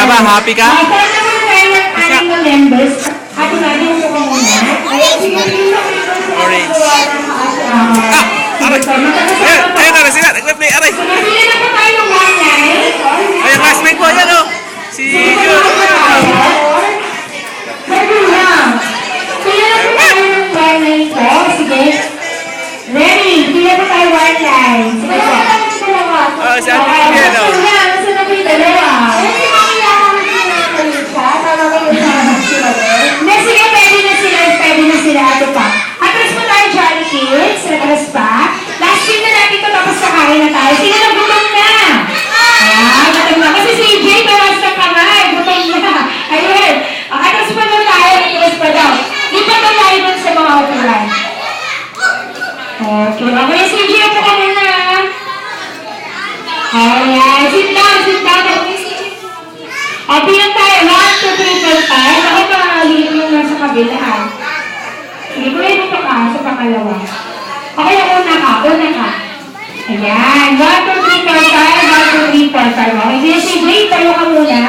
ba? Happy ka? Sana naman tayo ng ating mga members. Hati-hati mo ka muna. Orange. Aray! Ayun na sila. Nag-play. Aray! Sila na po tayo ng one night. Ay, ang classmate ko. Ayan o. Si Jun. Sabi lang. Sila na po tayo ng one night po. Sige. Ready? Sila po tayo one night. Sige po. Oh, si Ate Miguel o. Saan na po yung dalawa? Hindi, sige, pwede na sila, ate pa. Atras mo tayo, Jolly Kids. Atras pa. Last week na natin ito, tapos kakain na tayo. Sino na gutom na? Gutom na. Kasi si AJ, tawas na ka nga, gutom na. Ayun. Atras pa lang tayo, atras pa daw. Di pa tayo dun sa mga upulan. Okay, okay, si AJ, upo ka muna. Ayan, sit down. Bilang tayo, 1, 2, 3, 4, 5. Ako makakaliit yung nasa kabilaan. Sige, pwede dito ka sa pangalawa. Okay, una ka. Ayan, 1, 2, 3, 4, 5, 1, 2, 3, 4, 5. Okay, sige, sige, tayo ka muna.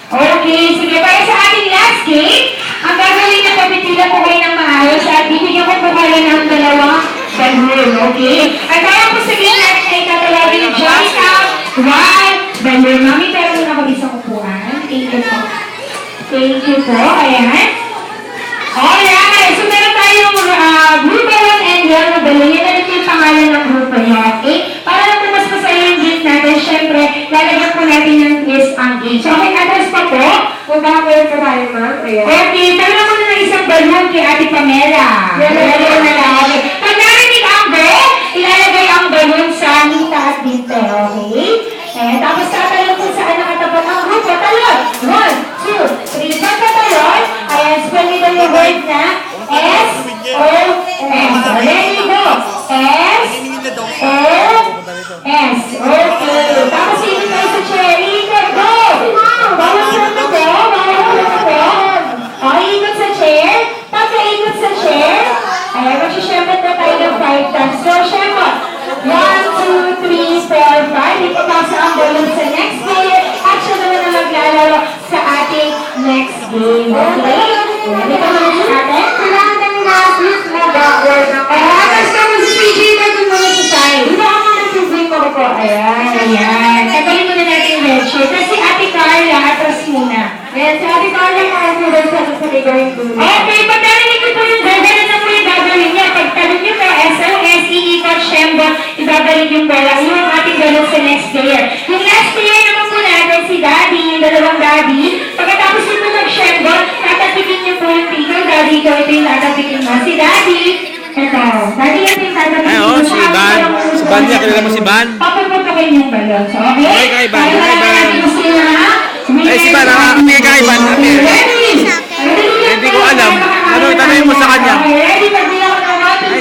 Okay, sige, para sa ating last game, ang gagawin na pagpitila po kayo ng maayos at bibigyan ko po kayo ng dalawang balloon, okay? At kaya po sa game natin ay tatalagin yung joint out, 1, balloon. Mami, pero muna ko isang upuan. Thank you po. Ayan. Alright. So, meron tayong blue balloon and yellow balloon. Yan na rin yung pangalan ng grupo niyo. Okay? Para naman mas masaya yung game natin, syempre, lalagyan po natin ng twist ang game. So, okay, address pa po. Kung baka po yung tayo, ma'am. Okay. Tala mo na ng isang balloon kay Ate Pamela. Yellow na lang. Okay. Pag narinig ang go, ilalagay ang balloon sa nita at dito. Okay? Tapos tatalon kung saan nakatapat ang grupo. Talon! 1, 2, 3. Pag tatalon, ayan, spell nito yung word na S-O-S. Ready, go! S-O-S. Okay. Tapos ikot tayo sa chair. Ikot, go! Bawal mo na po. Okay, ikot sa chair. Pagka-ikot sa chair, ayan, magsishemot na tayo ng 5 times. So, shemot. 1, 2, 3, 4, 5. Ipapasa ang balloon sa next player. At siya naman na maglalaro sa ating next game. Okay? Dito naman sa atin. Kailangan namin na-assist na backward na kayo. Tapos naman si PJ na dun naman sa side. Dito ako mag-assist ko po. Ayan. Tagalin muna natin yung red shirt. Tapos si Ate Carla, atras muna. Ayan, si Ate Carla, makasulat sa gagawin ko. Okay, pag narinig ko po yung gagawin na po yung gagawin niya. Pag tanong niyo po, SOS, iikot, Shembo, ibabalik yung bola. Yung ating galon sa next player. Yung last player naman po natin, si Daddy, yung dalawang Daddy. Pagkatapos nito mag-Shembo, tatapikin niyo po yung tito. Daddy, ikaw ito yung tatapikin mo. Si Daddy, ito. Daddy, ito yung tatapikin mo. Ay, si Van. Si Van niya, kilala mo si Van? Papapuntakin yung balon. So, okay? Okay, kay Van. Ay, si Van, hindi kay Van. Hindi ko alam. Ano, itanay mo sa kanya. Ay,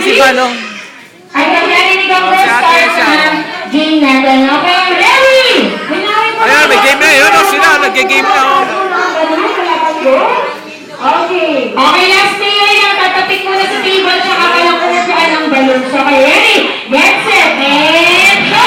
si Van, oh. Ay, narinig ang Si Ate siya. game natin. Okay, ready? Ayan, may game na yun. Sila, nag-game na. Okay. Okay, last player yung tatapik muna sa table tsaka kalang kumukuhaan ng balloon. So, okay, ready? Get set, and go!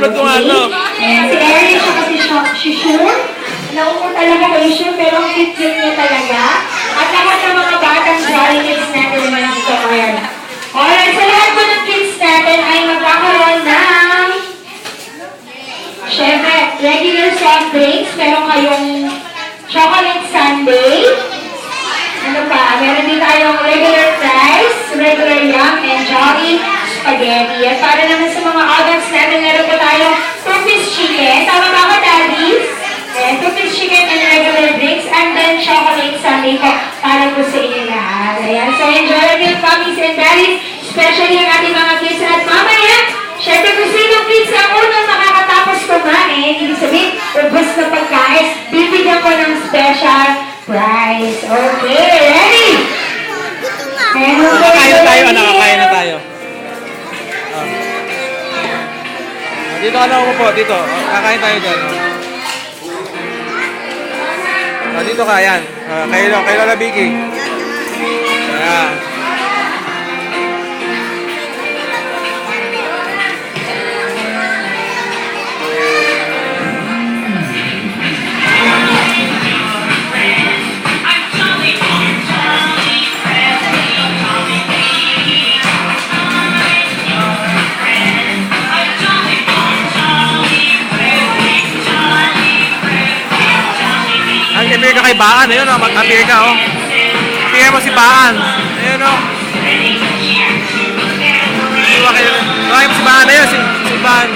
in-upload ko nga to. Ayan, si Eric siya kasi si Shun. Naupo talaga kayo Shun, pero ang cute niya talaga. At lahat ng mga batang Jolly Kids natin naman dito ngayon. Alright, sa lahat po ng kids natin ay magkakaroon ng syempre, regular soft drinks. Meron kayong chocolate sundae. Ano pa? Meron din tayong regular fries, regular yum, and jolly spaghetti. At para naman sa mga adults natin, meron po tayong two-piece chicken. Tama ba ako, daddies? And two-piece chicken and regular drinks, and then chocolate sundae po para po sa inyo lahat. Ayan. So enjoy your mommies and daddies, especially ang ating mga kids. At mamaya, syempre kung sinong kids ang unang makakatapos kumain, ibig sabihin, ubos na pagkain, bibigyan ko ng special prize. Okay, ready? Nakakain na tayo, nakakain na tayo. Dito ka na umupo, dito. Kakain tayo dyan. Dito ka, yan. Kay Lola Vicky. Ayan. Appear ka kay Baan, ayun o, mag-appear ka o. Appear mo si Baan, ayun o. Tuwag mo si Baan, ayun, si Baan.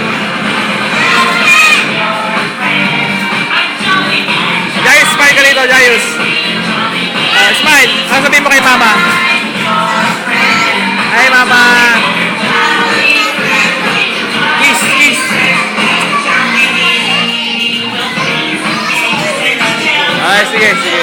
Jayus, smile ka dito, Jayus. Smile, sasabihin mo kay Mama. Hi Mama. Kiss, kiss. Ay, sige, sige.